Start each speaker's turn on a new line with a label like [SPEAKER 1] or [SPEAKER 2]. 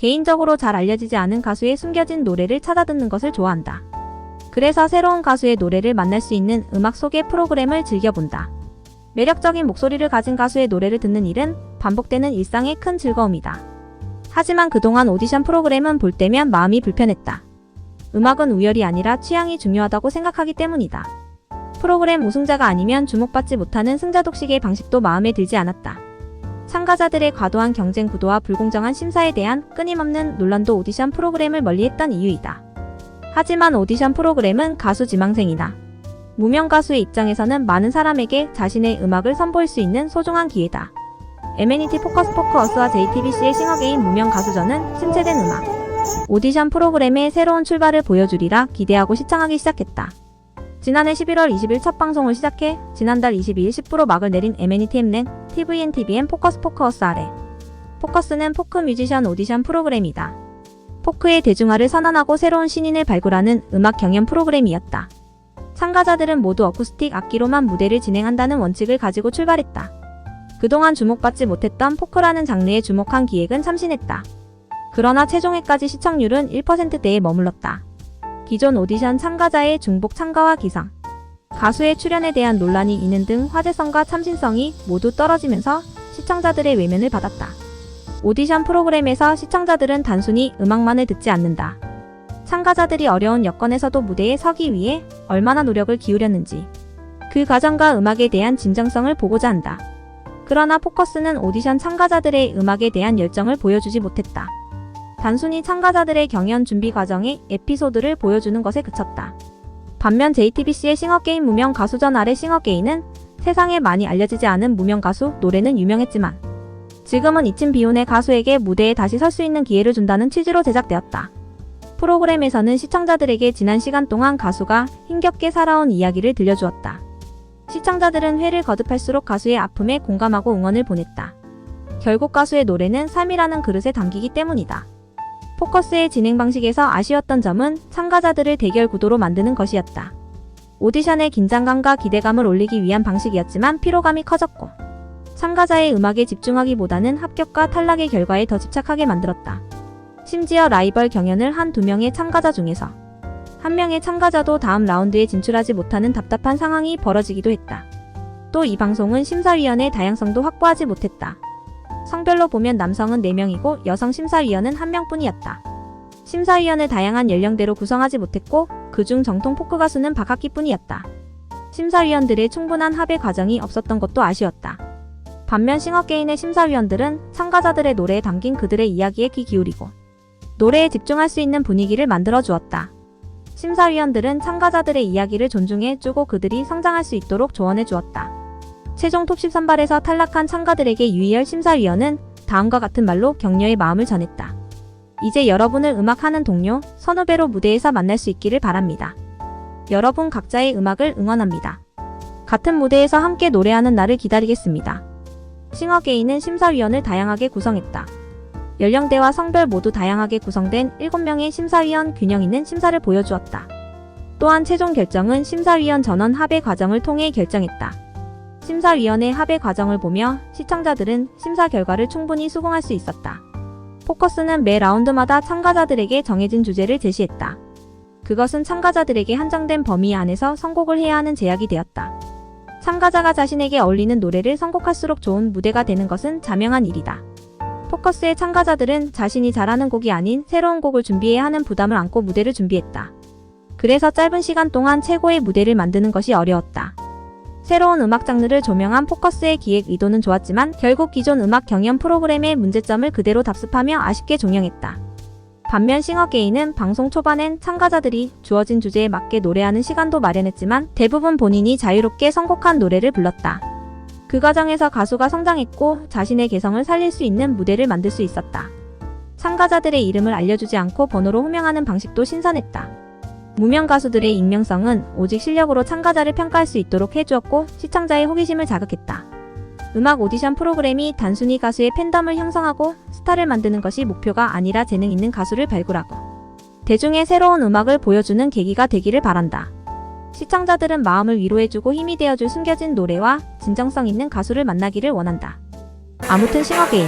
[SPEAKER 1] 개인적으로 잘 알려지지 않은 가수의 숨겨진 노래를 찾아 듣는 것을 좋아한다. 그래서 새로운 가수의 노래를 만날 수 있는 음악 소개 프로그램을 즐겨본다. 매력적인 목소리를 가진 가수의 노래를 듣는 일은 반복되는 일상의 큰 즐거움이다. 하지만 그동안 오디션 프로그램은 볼 때면 마음이 불편했다. 음악은 우열이 아니라 취향이 중요하다고 생각하기 때문이다. 프로그램 우승자가 아니면 주목받지 못하는 승자 독식의 방식도 마음에 들지 않았다. 참가자들의 과도한 경쟁 구도와 불공정한 심사에 대한 끊임없는 논란도 오디션 프로그램을 멀리했던 이유이다. 하지만 오디션 프로그램은 가수 지망생이나 무명 가수의 입장에서는 많은 사람에게 자신의 음악을 선보일 수 있는 소중한 기회다. M&T 포커스와 JTBC의 싱어게인 무명 가수전은 침체된 음악 오디션 프로그램의 새로운 출발을 보여주리라 기대하고 시청하기 시작했다. 지난해 11월 20일 첫 방송을 시작해 지난달 22일 10부로 막을 내린 M&T 엠넷 TVN 포커스 아래 포커스는 포크 뮤지션 오디션 프로그램이다. 포크의 대중화를 선언하고 새로운 신인을 발굴하는 음악 경연 프로그램이었다. 참가자들은 모두 어쿠스틱 악기로만 무대를 진행한다는 원칙을 가지고 출발했다. 그동안 주목받지 못했던 포크라는 장르에 주목한 기획은 참신했다. 그러나 최종회까지 시청률은 1%대에 머물렀다. 기존 오디션 참가자의 중복 참가와 기상, 가수의 출연에 대한 논란이 있는 등 화제성과 참신성이 모두 떨어지면서 시청자들의 외면을 받았다. 오디션 프로그램에서 시청자들은 단순히 음악만을 듣지 않는다. 참가자들이 어려운 여건에서도 무대에 서기 위해 얼마나 노력을 기울였는지, 그 과정과 음악에 대한 진정성을 보고자 한다. 그러나 포커스는 오디션 참가자들의 음악에 대한 열정을 보여주지 못했다. 단순히 참가자들의 경연 준비 과정의 에피소드를 보여주는 것에 그쳤다. 반면 JTBC의 싱어게인 무명 가수전 아래 싱어게인은 세상에 많이 알려지지 않은 무명 가수 노래는 유명했지만 지금은 잊힌 비운의 가수에게 무대에 다시 설 수 있는 기회를 준다는 취지로 제작되었다. 프로그램에서는 시청자들에게 지난 시간 동안 가수가 힘겹게 살아온 이야기를 들려주었다. 시청자들은 회를 거듭할수록 가수의 아픔에 공감하고 응원을 보냈다. 결국 가수의 노래는 삶이라는 그릇에 담기기 때문이다. 포커스의 진행 방식에서 아쉬웠던 점은 참가자들을 대결 구도로 만드는 것이었다. 오디션의 긴장감과 기대감을 올리기 위한 방식이었지만 피로감이 커졌고 참가자의 음악에 집중하기보다는 합격과 탈락의 결과에 더 집착하게 만들었다. 심지어 라이벌 경연을 한 2명의 참가자 중에서 1명의 참가자도 다음 라운드에 진출하지 못하는 답답한 상황이 벌어지기도 했다. 또 이 방송은 심사위원의 다양성도 확보하지 못했다. 성별로 보면 남성은 4명이고 여성 심사위원은 1명뿐이었다. 심사위원을 다양한 연령대로 구성하지 못했고 그중 정통 포크 가수는 박학기뿐이었다. 심사위원들의 충분한 합의 과정이 없었던 것도 아쉬웠다. 반면 싱어게인의 심사위원들은 참가자들의 노래에 담긴 그들의 이야기에 귀 기울이고 노래에 집중할 수 있는 분위기를 만들어 주었다. 심사위원들은 참가자들의 이야기를 존중해 주고 그들이 성장할 수 있도록 조언해 주었다. 최종 톱10 선발에서 탈락한 참가들에게 유희열 심사위원은 다음과 같은 말로 격려의 마음을 전했다. 이제 여러분을 음악하는 동료, 선후배로 무대에서 만날 수 있기를 바랍니다. 여러분 각자의 음악을 응원합니다. 같은 무대에서 함께 노래하는 날을 기다리겠습니다. 싱어게인은 심사위원을 다양하게 구성했다. 연령대와 성별 모두 다양하게 구성된 7명의 심사위원 균형 있는 심사를 보여주었다. 또한 최종 결정은 심사위원 전원 합의 과정을 통해 결정했다. 심사위원의 합의 과정을 보며 시청자들은 심사 결과를 충분히 수긍할 수 있었다. 포커스는 매 라운드마다 참가자들에게 정해진 주제를 제시했다. 그것은 참가자들에게 한정된 범위 안에서 선곡을 해야 하는 제약이 되었다. 참가자가 자신에게 어울리는 노래를 선곡할수록 좋은 무대가 되는 것은 자명한 일이다. 포커스의 참가자들은 자신이 잘하는 곡이 아닌 새로운 곡을 준비해야 하는 부담을 안고 무대를 준비했다. 그래서 짧은 시간 동안 최고의 무대를 만드는 것이 어려웠다. 새로운 음악 장르를 조명한 포커스의 기획 의도는 좋았지만 결국 기존 음악 경연 프로그램의 문제점을 그대로 답습하며 아쉽게 종영했다. 반면 싱어게인은 방송 초반엔 참가자들이 주어진 주제에 맞게 노래하는 시간도 마련했지만 대부분 본인이 자유롭게 선곡한 노래를 불렀다. 그 과정에서 가수가 성장했고 자신의 개성을 살릴 수 있는 무대를 만들 수 있었다. 참가자들의 이름을 알려주지 않고 번호로 호명하는 방식도 신선했다. 무명 가수들의 익명성은 오직 실력으로 참가자를 평가할 수 있도록 해주었고 시청자의 호기심을 자극했다. 음악 오디션 프로그램이 단순히 가수의 팬덤을 형성하고 스타를 만드는 것이 목표가 아니라 재능 있는 가수를 발굴하고 대중의 새로운 음악을 보여주는 계기가 되기를 바란다. 시청자들은 마음을 위로해주고 힘이 되어줄 숨겨진 노래와 진정성 있는 가수를 만나기를 원한다. 아무튼 싱어게인